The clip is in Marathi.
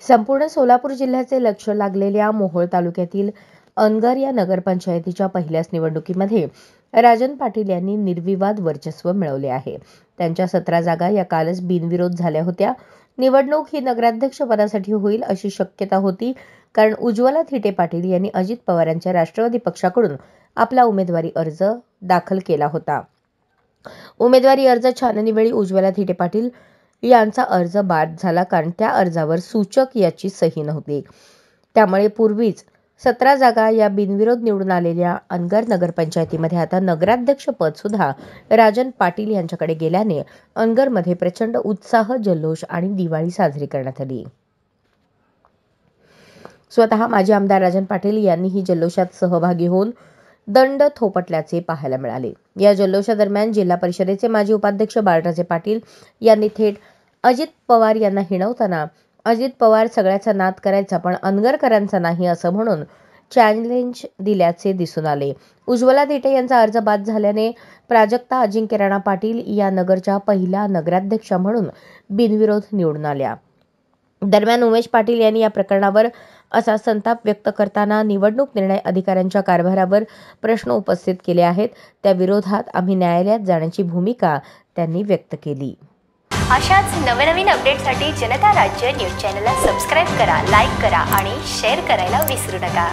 संपूर्ण सोलापूर जिल्ह्याचे लक्ष लागलेल्या मोहोळ तालुक्यातील अनगर या नगरपंचायतीच्या पहिल्याच निवडणुकीमध्ये राजन पाटील यांनी निर्विवाद वर्चस्व मिळवले आहे. त्यांच्या 17 जागा या कालच बिनविरोध झाल्या होत्या. निवडणूक ही नगराध्यक्ष पदासाठी होईल अशी शक्यता होती, कारण उज्ज्वला थिटे पाटील यांनी अजित पवार यांच्या राष्ट्रवादी पक्षाकडून आपला उमेदवारी अर्ज दाखल केला होता. उमेदवारी अर्ज छाननीवेळी उज्ज्वला थिटे पाटील यांचा अर्ज बाद झाला, कारण त्या अर्जावर सूचक याची सही नव्हती. त्यामुळे पूर्वीच 17 जागा या बिनविरोध निवडून आलेल्या अनगर नगरपंचायतीमध्ये आता नगराध्यक्ष पद सुद्धा राजन पाटील यांच्याकडे गेल्याने अनगरमध्ये प्रचंड उत्साह, जल्लोष आणि दिवाळी साजरी करण्यात आली. स्वतः माजी आमदार राजन पाटील यांनीही जल्लोषात सहभागी होऊन दंड थोपटल्याचे पाहायला मिळाले. या जल्लोषादरम्यान जिल्हा परिषदेचे माजी उपाध्यक्ष बाळराजे पाटील यांनी थेट अजित पवार यांना हिणवताना अजित पवार सगळ्याचा नाद करायचा पण अनगरकरांचा नाही असं म्हणून चॅलेंज दिल्याचे दिसून आले. उज्ज्वला थिटे यांचा अर्ज बाद झाल्याने प्राजक्ता अजिंक्य राणा पाटील या नगरच्या पहिल्या नगराध्यक्षा म्हणून बिनविरोध निवडून आल्या. दरम्यान उमेश पाटील यांनी या प्रकरणावर असा संताप व्यक्त करताना निवडणूक निर्णय अधिकाऱ्यांच्या कारभारावर प्रश्न उपस्थित केले आहेत. त्या विरोधात आम्ही न्यायालयात जाण्याची भूमिका त्यांनी व्यक्त केली. अशाच नवनवीन अपडेटसाठी जनता राज्य न्यूज चॅनलला सबस्क्राईब करा, लाईक करा आणि शेअर करायला विसरू नका.